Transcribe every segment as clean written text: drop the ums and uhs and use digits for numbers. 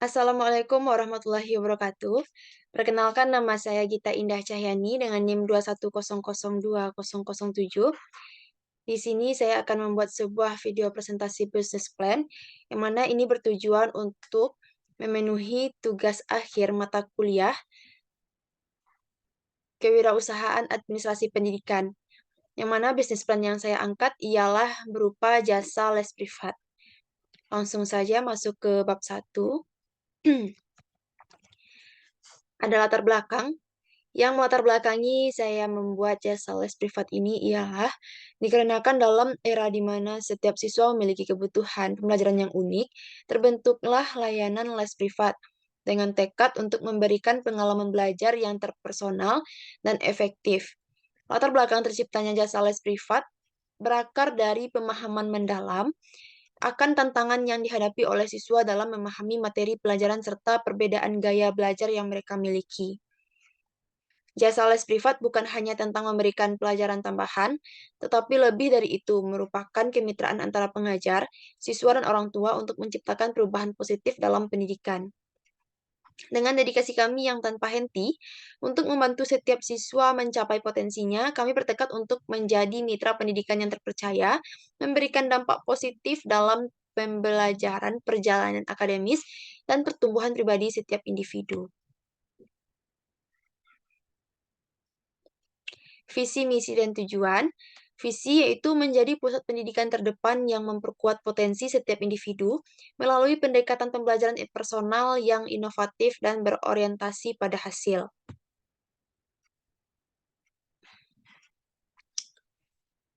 Assalamualaikum warahmatullahi wabarakatuh. Perkenalkan nama saya Gita Indah Cahyani dengan NIM 210020007. Di sini saya akan membuat sebuah video presentasi business plan yang mana ini bertujuan untuk memenuhi tugas akhir mata kuliah Kewirausahaan Administrasi Pendidikan. Yang mana bisnis plan yang saya angkat ialah berupa jasa les privat. Langsung saja masuk ke bab 1. Ada latar belakang. Yang melatar belakangi saya membuat jasa les privat ini ialah dikarenakan dalam era di mana setiap siswa memiliki kebutuhan pembelajaran yang unik, terbentuklah layanan les privat dengan tekad untuk memberikan pengalaman belajar yang terpersonal dan efektif. Latar belakang terciptanya jasa les privat berakar dari pemahaman mendalam akan tantangan yang dihadapi oleh siswa dalam memahami materi pelajaran serta perbedaan gaya belajar yang mereka miliki. Jasa les privat bukan hanya tentang memberikan pelajaran tambahan, tetapi lebih dari itu merupakan kemitraan antara pengajar, siswa, dan orang tua untuk menciptakan perubahan positif dalam pendidikan. Dengan dedikasi kami yang tanpa henti untuk membantu setiap siswa mencapai potensinya, kami bertekad untuk menjadi mitra pendidikan yang terpercaya, memberikan dampak positif dalam pembelajaran, perjalanan akademis, dan pertumbuhan pribadi setiap individu. Visi, misi, dan tujuan. Visi yaitu menjadi pusat pendidikan terdepan yang memperkuat potensi setiap individu melalui pendekatan pembelajaran personal yang inovatif dan berorientasi pada hasil.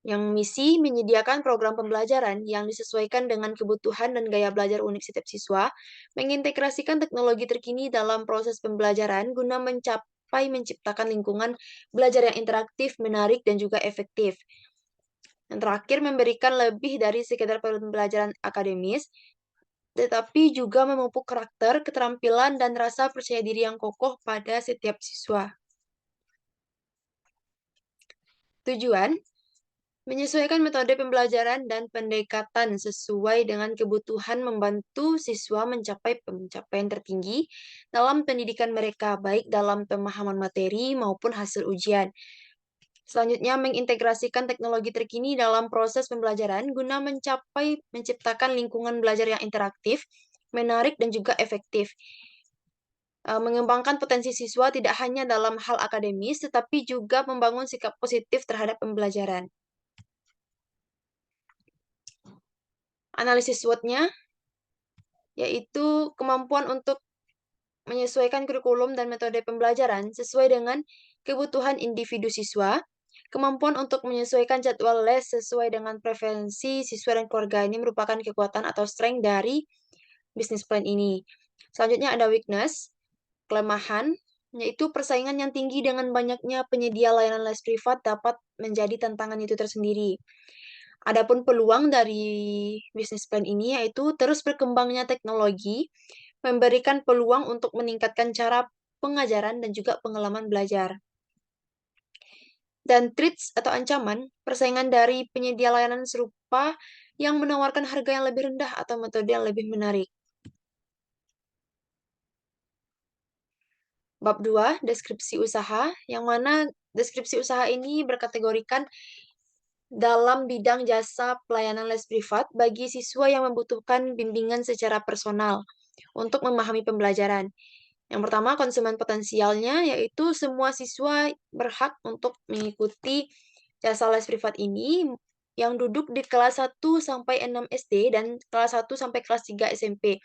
Yang misi menyediakan program pembelajaran yang disesuaikan dengan kebutuhan dan gaya belajar unik setiap siswa, mengintegrasikan teknologi terkini dalam proses pembelajaran guna menciptakan lingkungan belajar yang interaktif, menarik, dan juga efektif. Yang terakhir, memberikan lebih dari sekedar pembelajaran akademis, tetapi juga memupuk karakter, keterampilan, dan rasa percaya diri yang kokoh pada setiap siswa. Tujuan, menyesuaikan metode pembelajaran dan pendekatan sesuai dengan kebutuhan membantu siswa mencapai pencapaian tertinggi dalam pendidikan mereka, baik dalam pemahaman materi maupun hasil ujian. Selanjutnya, mengintegrasikan teknologi terkini dalam proses pembelajaran guna menciptakan lingkungan belajar yang interaktif, menarik, dan juga efektif. Mengembangkan potensi siswa tidak hanya dalam hal akademis, tetapi juga membangun sikap positif terhadap pembelajaran. Analisis SWOT-nya, yaitu kemampuan untuk menyesuaikan kurikulum dan metode pembelajaran sesuai dengan kebutuhan individu siswa, kemampuan untuk menyesuaikan jadwal les sesuai dengan preferensi siswa dan keluarga ini merupakan kekuatan atau strength dari bisnis plan ini. Selanjutnya ada weakness, kelemahan, yaitu persaingan yang tinggi dengan banyaknya penyedia layanan les privat dapat menjadi tantangan itu tersendiri. Adapun peluang dari bisnis plan ini yaitu terus berkembangnya teknologi, memberikan peluang untuk meningkatkan cara pengajaran dan juga pengalaman belajar. Dan threats atau ancaman, persaingan dari penyedia layanan serupa yang menawarkan harga yang lebih rendah atau metode yang lebih menarik. Bab 2, deskripsi usaha, yang mana deskripsi usaha ini berkategorikan dalam bidang jasa pelayanan les privat bagi siswa yang membutuhkan bimbingan secara personal untuk memahami pembelajaran. Yang pertama, konsumen potensialnya, yaitu semua siswa berhak untuk mengikuti jasa les privat ini yang duduk di kelas 1 sampai 6 SD dan kelas 1 sampai kelas 3 SMP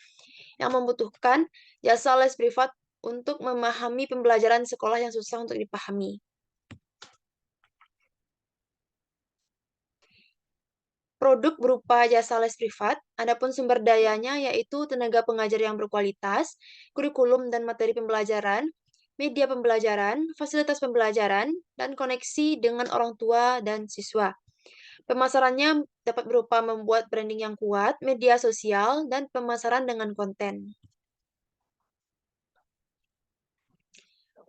yang membutuhkan jasa les privat untuk memahami pembelajaran sekolah yang susah untuk dipahami. Produk berupa jasa les privat, adapun sumber dayanya yaitu tenaga pengajar yang berkualitas, kurikulum dan materi pembelajaran, media pembelajaran, fasilitas pembelajaran, dan koneksi dengan orang tua dan siswa. Pemasarannya dapat berupa membuat branding yang kuat, media sosial, dan pemasaran dengan konten.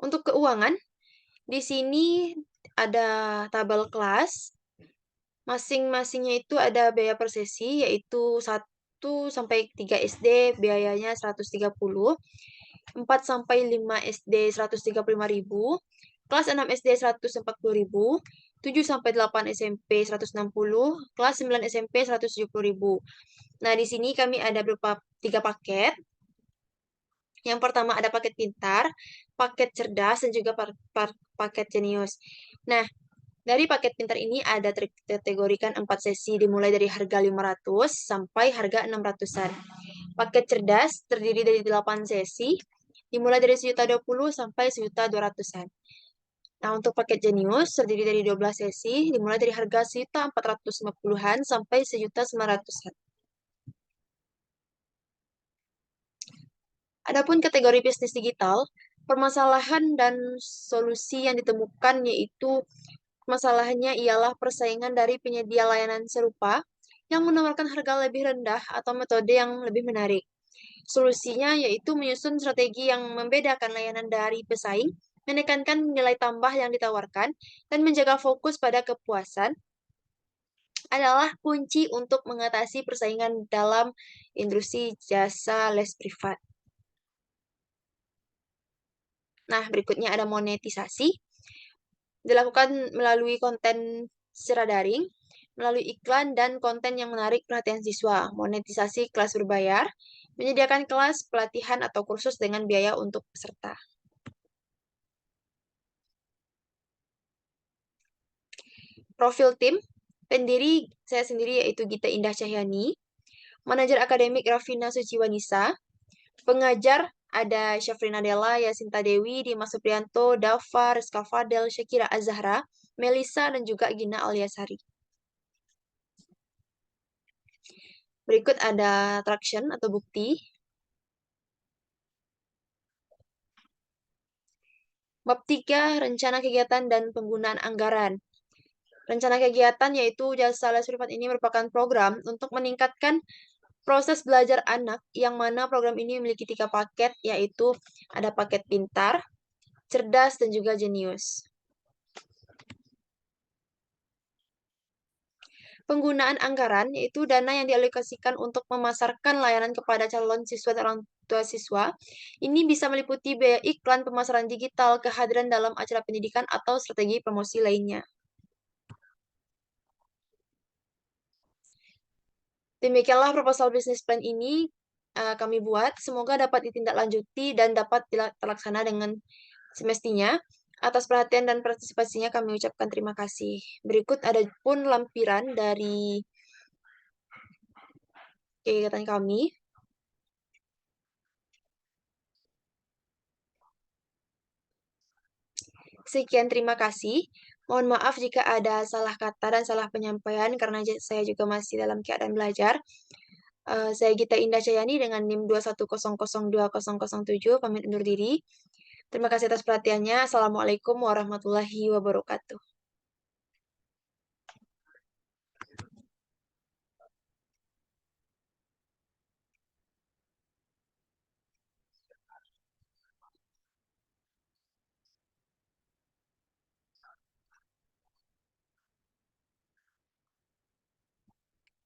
Untuk keuangan, di sini ada tabel kelas. Masing-masingnya itu ada biaya per sesi, yaitu sampai 3 SD biayanya 130, 4 sampai 5 SD 135.000, kelas 6 SD 140.000, 7 sampai 8 SMP 160, kelas 9 SMP 170.000. Nah, di sini kami ada berupa 3 paket. Yang pertama ada paket pintar, paket cerdas, dan juga paket jenius. Nah, dari paket pintar ini ada terkategorikan 4 sesi dimulai dari harga 500 sampai harga 600-an. Paket cerdas terdiri dari 8 sesi dimulai dari 1.020 sampai 1.200-an. Nah, untuk paket jenius terdiri dari 12 sesi dimulai dari harga 1.450-an sampai 1.900-an. Adapun kategori bisnis digital, permasalahan dan solusi yang ditemukan yaitu masalahnya ialah persaingan dari penyedia layanan serupa yang menawarkan harga lebih rendah atau metode yang lebih menarik. Solusinya yaitu menyusun strategi yang membedakan layanan dari pesaing, menekankan nilai tambah yang ditawarkan, dan menjaga fokus pada kepuasan adalah kunci untuk mengatasi persaingan dalam industri jasa les privat. Nah, berikutnya ada monetisasi. Dilakukan melalui konten secara daring, melalui iklan dan konten yang menarik perhatian siswa. Monetisasi kelas berbayar, menyediakan kelas, pelatihan, atau kursus dengan biaya untuk peserta. Profil tim, pendiri saya sendiri yaitu Gita Indah Cahyani, manajer akademik Rafina Suciwanisa, pengajar ada Syafrina Della, Yasinta Dewi, Dimas Supriyanto, Dava, Rizka Fadel, Syakira Azahra, Melisa, dan juga Gina Aliasari. Berikut ada traction atau bukti. Bab 3, rencana kegiatan dan penggunaan anggaran. Rencana kegiatan yaitu jasa les privat ini merupakan program untuk meningkatkan proses belajar anak yang mana program ini memiliki 3 paket yaitu ada paket pintar, cerdas, dan juga jenius. Penggunaan anggaran yaitu dana yang dialokasikan untuk memasarkan layanan kepada calon siswa dan orang tua siswa. Ini bisa meliputi biaya iklan, pemasaran digital, kehadiran dalam acara pendidikan, atau strategi promosi lainnya. Demikianlah proposal bisnis plan ini kami buat. Semoga dapat ditindaklanjuti dan dapat terlaksana dengan semestinya. Atas perhatian dan partisipasinya kami ucapkan terima kasih. Berikut ada pun lampiran dari kegiatan kami. Sekian, terima kasih. Mohon maaf jika ada salah kata dan salah penyampaian karena saya juga masih dalam keadaan belajar. Saya Gita Indah Cahyani dengan NIM 210020007 pamit undur diri. Terima kasih atas perhatiannya. Assalamualaikum warahmatullahi wabarakatuh.